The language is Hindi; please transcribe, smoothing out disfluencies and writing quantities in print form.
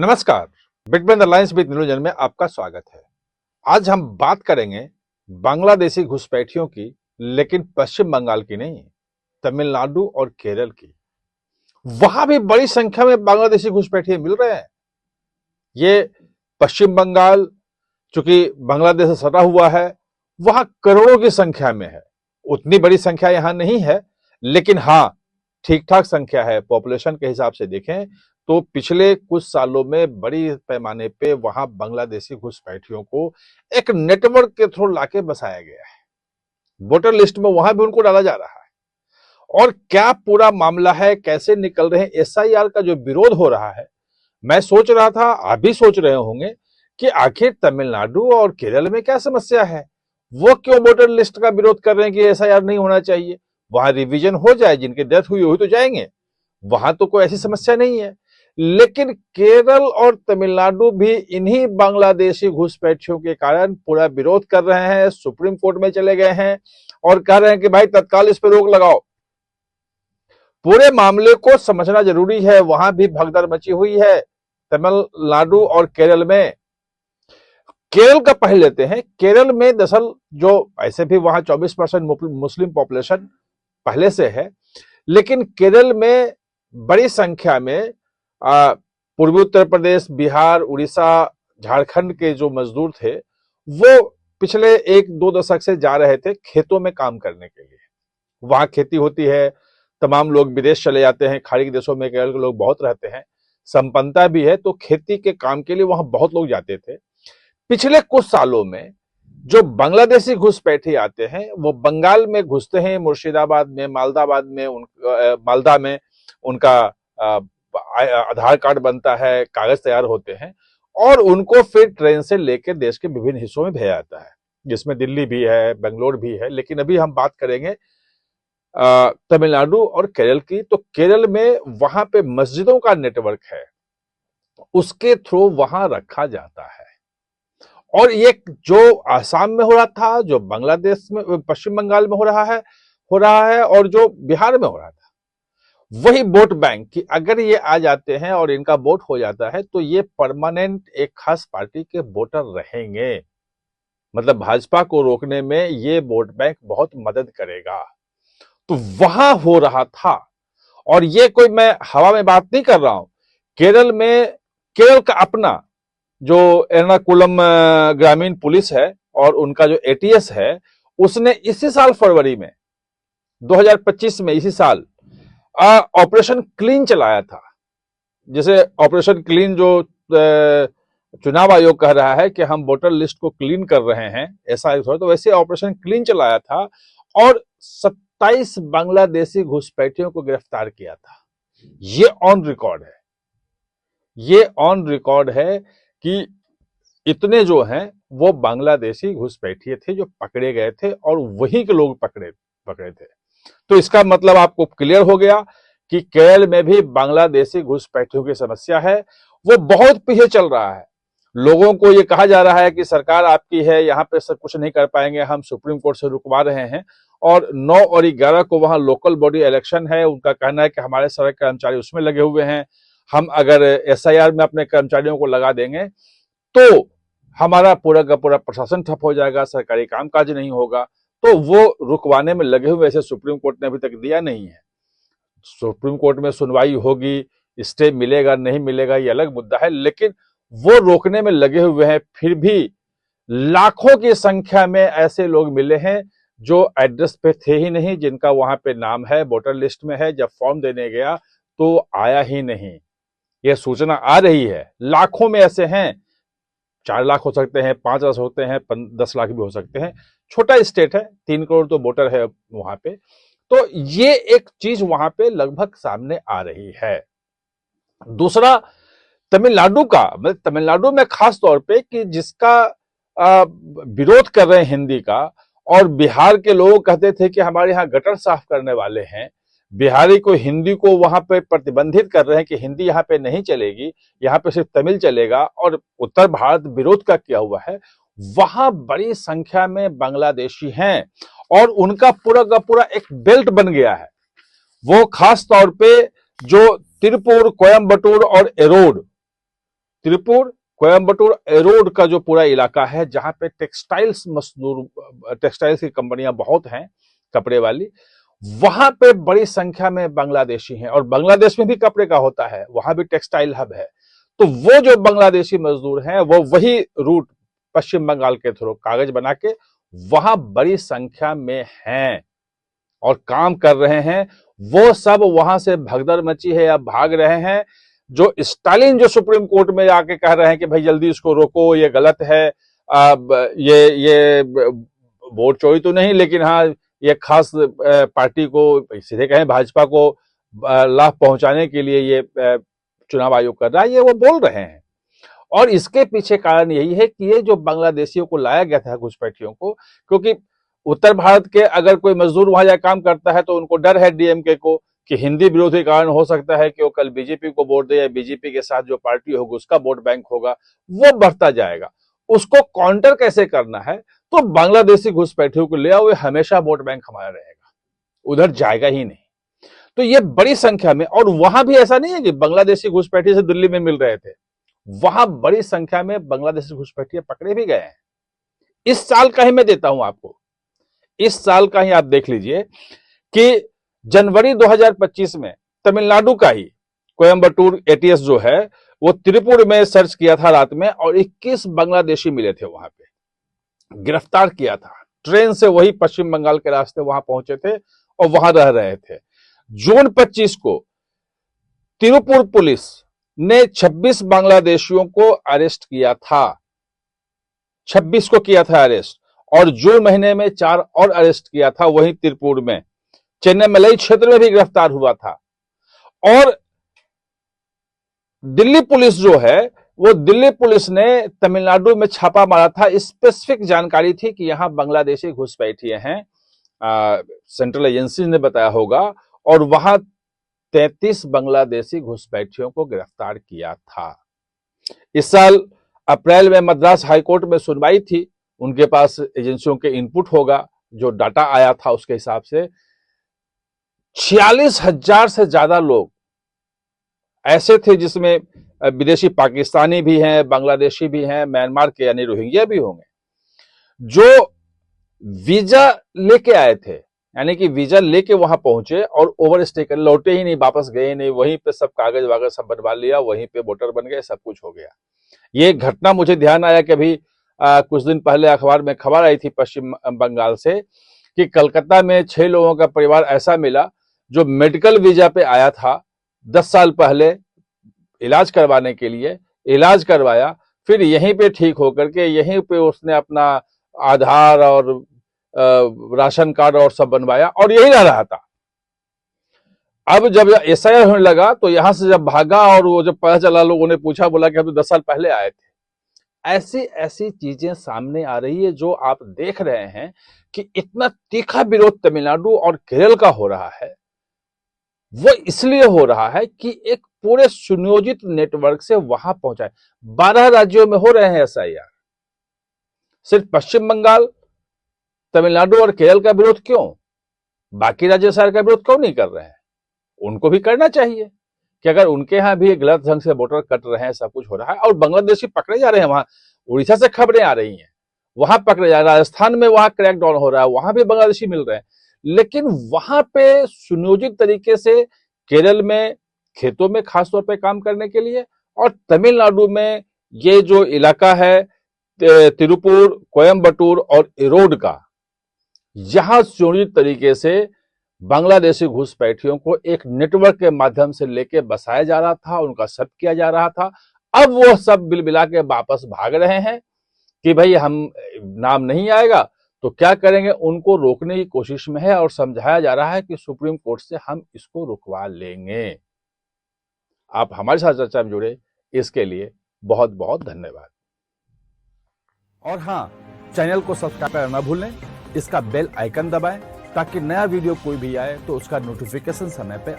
नमस्कार, बिटवीन द लाइंस विद नीलू जैन में आपका स्वागत है। आज हम बात करेंगे बांग्लादेशी घुसपैठियों की, लेकिन पश्चिम बंगाल की नहीं, तमिलनाडु और केरल की। वहां भी बड़ी संख्या में बांग्लादेशी घुसपैठिए मिल रहे हैं। ये पश्चिम बंगाल चूंकि बांग्लादेश से सटा हुआ है, वहां करोड़ों की संख्या में है। उतनी बड़ी संख्या यहां नहीं है, लेकिन हाँ, ठीक ठाक संख्या है। पॉपुलेशन के हिसाब से देखें तो पिछले कुछ सालों में बड़ी पैमाने पे वहां बांग्लादेशी घुसपैठियों को एक नेटवर्क के थ्रू लाके बसाया गया है। वोटर लिस्ट में वहां भी उनको डाला जा रहा है। और क्या पूरा मामला है, कैसे निकल रहे हैं, एसआईआर का जो विरोध हो रहा है, मैं सोच रहा था, आप भी सोच रहे होंगे कि आखिर तमिलनाडु और केरल में क्या समस्या है। वो क्यों वोटर लिस्ट का विरोध कर रहे हैं कि एसआईआर नहीं होना चाहिए, वहां रिवीजन हो जाए, जिनकी डेथ हुई तो जाएंगे, वहां तो कोई ऐसी समस्या नहीं है। लेकिन केरल और तमिलनाडु भी इन्हीं बांग्लादेशी घुसपैठियों के कारण पूरा विरोध कर रहे हैं, सुप्रीम कोर्ट में चले गए हैं और कह रहे हैं कि भाई तत्काल इस पर रोक लगाओ। पूरे मामले को समझना जरूरी है। वहां भी भगदड़ मची हुई है तमिलनाडु और केरल में। केरल का पहले लेते हैं। केरल में दरअसल जो ऐसे भी वहां 24% मुस्लिम पॉपुलेशन पहले से है, लेकिन केरल में बड़ी संख्या में पूर्वी उत्तर प्रदेश, बिहार, उड़ीसा, झारखंड के जो मजदूर थे, वो पिछले 1-2 दशक से जा रहे थे खेतों में काम करने के लिए। वहां खेती होती है, तमाम लोग विदेश चले जाते हैं। खाड़ी के देशों में केरल के लोग बहुत रहते हैं, संपन्नता भी है, तो खेती के काम के लिए वहां बहुत लोग जाते थे। पिछले कुछ सालों में जो बांग्लादेशी घुसपैठे आते हैं, वो बंगाल में घुसते हैं, मुर्शिदाबाद में, मालदा में उनका आधार कार्ड बनता है, कागज तैयार होते हैं और उनको फिर ट्रेन से लेकर देश के विभिन्न हिस्सों में भेजा जाता है, जिसमें दिल्ली भी है, बेंगलोर भी है। लेकिन अभी हम बात करेंगे तमिलनाडु और केरल की। तो केरल में वहां पे मस्जिदों का नेटवर्क है, उसके थ्रू वहां रखा जाता है। और ये जो आसाम में हो रहा था, जो बांग्लादेश में, पश्चिम बंगाल में हो रहा है और जो बिहार में हो रहा था, वही वोट बैंक की अगर ये आ जाते हैं और इनका वोट हो जाता है, तो ये परमानेंट एक खास पार्टी के वोटर रहेंगे। मतलब भाजपा को रोकने में ये वोट बैंक बहुत मदद करेगा। तो वहां हो रहा था। और ये कोई मैं हवा में बात नहीं कर रहा हूं। केरल में, केरल का अपना जो एर्नाकुलम ग्रामीण पुलिस है और उनका जो एटीएस है, उसने इसी साल फरवरी में 2025 में, इसी साल ऑपरेशन क्लीन चलाया था। जैसे ऑपरेशन क्लीन जो चुनाव आयोग कह रहा है कि हम वोटर लिस्ट को क्लीन कर रहे हैं, ऐसा तो वैसे ऑपरेशन क्लीन चलाया था और 27 बांग्लादेशी घुसपैठियों को गिरफ्तार किया था। ये ऑन रिकॉर्ड है। ये ऑन रिकॉर्ड है कि इतने जो हैं वो बांग्लादेशी घुसपैठिए थे जो पकड़े गए थे और वहीं के लोग पकड़े थे। तो इसका मतलब आपको क्लियर हो गया कि केरल में भी बांग्लादेशी घुसपैठियों की समस्या है। वो बहुत पीछे चल रहा है। लोगों को ये कहा जा रहा है कि सरकार आपकी है, यहाँ पे सब कुछ नहीं कर पाएंगे, हम सुप्रीम कोर्ट से रुकवा रहे हैं। और 9 और 11 को वहां लोकल बॉडी इलेक्शन है। उनका कहना है कि हमारे सारे कर्मचारी उसमें लगे हुए हैं, हम अगर एसआईआर में अपने कर्मचारियों को लगा देंगे तो हमारा पूरा का पूरा प्रशासन ठप हो जाएगा, सरकारी कामकाज नहीं होगा। तो वो रुकवाने में लगे हुए, ऐसे सुप्रीम कोर्ट ने अभी तक दिया नहीं है। सुप्रीम कोर्ट में सुनवाई होगी, स्टे मिलेगा नहीं मिलेगा ये अलग मुद्दा है, लेकिन वो रोकने में लगे हुए हैं। फिर भी लाखों की संख्या में ऐसे लोग मिले हैं जो एड्रेस पे थे ही नहीं, जिनका वहां पे नाम है, वोटर लिस्ट में है, जब फॉर्म देने गया तो आया ही नहीं। यह सूचना आ रही है। लाखों में ऐसे हैं। 4 लाख हो सकते हैं, 5 लाख होते हैं, 10 लाख भी हो सकते हैं। छोटा स्टेट है, 3 करोड़ तो वोटर है वहां पे। तो ये एक चीज वहां पे लगभग सामने आ रही है। दूसरा तमिलनाडु का, मतलब तमिलनाडु में खास तौर पे कि जिसका विरोध कर रहे हैं हिंदी का, और बिहार के लोग कहते थे कि हमारे यहाँ गटर साफ करने वाले हैं, बिहारी को हिंदी को वहां पे प्रतिबंधित कर रहे हैं कि हिंदी यहाँ पे नहीं चलेगी, यहाँ पे सिर्फ तमिल चलेगा। और उत्तर भारत विरोध का किया हुआ है। वहां बड़ी संख्या में बांग्लादेशी हैं और उनका पूरा का पूरा एक बेल्ट बन गया है। वो खास तौर पे जो तिरुपुर, कोयम्बटूर और एरोड, त्रिपुर, कोयम्बटूर, एरोड का जो पूरा इलाका है जहां पे टेक्सटाइल्स मजदूर, टेक्सटाइल्स की कंपनियां बहुत हैं कपड़े वाली, वहां पे बड़ी संख्या में बांग्लादेशी हैं। और बांग्लादेश में भी कपड़े का होता है, वहां भी टेक्सटाइल हब है। तो वो जो बांग्लादेशी मजदूर हैं वो वही रूट पश्चिम बंगाल के थ्रू कागज बना के वहां बड़ी संख्या में हैं और काम कर रहे हैं। वो सब वहां से भगदड़ मची है या भाग रहे हैं। जो स्टालिन जो सुप्रीम कोर्ट में आके कह रहे हैं कि भाई जल्दी इसको रोको, ये गलत है, ये वोट चोरी तो नहीं, लेकिन हाँ ये खास पार्टी को, सीधे कहें भाजपा को लाभ पहुंचाने के लिए ये चुनाव आयोग कर रहा है, ये वो बोल रहे हैं। और इसके पीछे कारण यही है कि ये जो बांग्लादेशियों को लाया गया था घुसपैठियों को, क्योंकि उत्तर भारत के अगर कोई मजदूर वहां जाकर काम करता है तो उनको डर है डीएमके को कि हिंदी विरोधी कारण हो सकता है कि वो कल बीजेपी को वोट दे, या बीजेपी के साथ जो पार्टी होगी उसका वोट बैंक होगा, वो बढ़ता जाएगा। उसको काउंटर कैसे करना है, तो बांग्लादेशी घुसपैठियों को ले आओ, हमेशा वोट बैंक हमारा रहेगा, उधर जाएगा ही नहीं। तो ये बड़ी संख्या में, और वहां भी ऐसा नहीं है कि बांग्लादेशी घुसपैठी से दिल्ली में मिल रहे थे, वहां बड़ी संख्या में बांग्लादेशी घुसपैठिए पकड़े भी गए हैं। इस साल का ही मैं देता हूं आपको, इस साल का ही आप देख लीजिए कि जनवरी 2025 में तमिलनाडु का ही कोयम्बटूर एटीएस जो है वो त्रिपुर में सर्च किया था रात में, और 21 बांग्लादेशी मिले थे, वहां पे गिरफ्तार किया था। ट्रेन से वही पश्चिम बंगाल के रास्ते वहां पहुंचे थे और वहां रह रहे थे। जून 25 को तिरुपुर पुलिस ने 26 बांग्लादेशियों को अरेस्ट किया था, 26 को किया था अरेस्ट, और जून महीने में 4 और अरेस्ट किया था वहीं तिरुपुर में। चेन्नई क्षेत्र में भी गिरफ्तार हुआ था। और दिल्ली पुलिस जो है, वो दिल्ली पुलिस ने तमिलनाडु में छापा मारा था। स्पेसिफिक जानकारी थी कि यहां बांग्लादेशी घुसपैठिए हैं, सेंट्रल एजेंसी ने बताया होगा, और वहां 33 बांग्लादेशी घुसपैठियों को गिरफ्तार किया था। इस साल अप्रैल में मद्रास हाईकोर्ट में सुनवाई थी, उनके पास एजेंसियों के इनपुट होगा, जो डाटा आया था उसके हिसाब से 46,000 से ज्यादा लोग ऐसे थे जिसमें विदेशी पाकिस्तानी भी हैं, बांग्लादेशी भी हैं, म्यांमार के यानी रोहिंग्या भी होंगे, जो वीजा लेके आए थे, यानी कि वीजा लेके वहां पहुंचे और ओवर स्टे कर लौटे ही नहीं, वापस गए ही नहीं, वहीं पे सब कागज वागज सब बनवा लिया, वहीं पे वोटर बन गए, सब कुछ हो गया। ये घटना मुझे ध्यान आया कि अभी कुछ दिन पहले अखबार में खबर आई थी पश्चिम बंगाल से कि कलकत्ता में 6 लोगों का परिवार ऐसा मिला जो मेडिकल वीजा पे आया था 10 साल पहले इलाज करवाने के लिए, इलाज करवाया, फिर यहीं पे ठीक होकर के यहीं पे उसने अपना आधार और राशन कार्ड और सब बनवाया और यही रह रहा था। अब जब एसआईआर होने लगा तो यहां से जब भागा और वो जब पता चला, लोगों ने पूछा, बोला कि हम तो 10 साल पहले आए थे। ऐसी ऐसी चीजें सामने आ रही है जो आप देख रहे हैं कि इतना तीखा विरोध तमिलनाडु और केरल का हो रहा है। वो इसलिए हो रहा है कि एक पूरे सुनियोजित नेटवर्क से वहां पहुंचा है। 12 राज्यों में हो रहे हैं एसआईआर। सिर्फ पश्चिम बंगाल, तमिलनाडु और केरल का विरोध क्यों? बाकी राज्य एसआईआर का विरोध क्यों नहीं कर रहे हैं? उनको भी करना चाहिए कि अगर उनके यहां भी गलत ढंग से वोटर कट रहे हैं, सब कुछ हो रहा है और बांग्लादेशी पकड़े जा रहे हैं। वहां उड़ीसा से खबरें आ रही हैं, वहां पकड़े जा रहे हैं, राजस्थान में वहां क्रैकडाउन हो रहा है, वहां भी बांग्लादेशी मिल रहे हैं। लेकिन वहां पे सुनियोजित तरीके से केरल में खेतों में खासतौर पर काम करने के लिए, और तमिलनाडु में ये जो इलाका है तिरुपुर, कोयम्बटूर और इरोड का, यहां सुनियोजित तरीके से बांग्लादेशी घुसपैठियों को एक नेटवर्क के माध्यम से लेके बसाया जा रहा था, उनका सब किया जा रहा था। अब वो सब बिलबिला के वापस भाग रहे हैं कि भाई हम नाम नहीं आएगा तो क्या करेंगे, उनको रोकने की कोशिश में है और समझाया जा रहा है कि सुप्रीम कोर्ट से हम इसको रुकवा लेंगे। आप हमारे साथ चर्चा में जुड़े, इसके लिए बहुत बहुत धन्यवाद। और हाँ, चैनल को सब्सक्राइब करना न भूलें, इसका बेल आइकन दबाएं ताकि नया वीडियो कोई भी आए तो उसका नोटिफिकेशन समय पे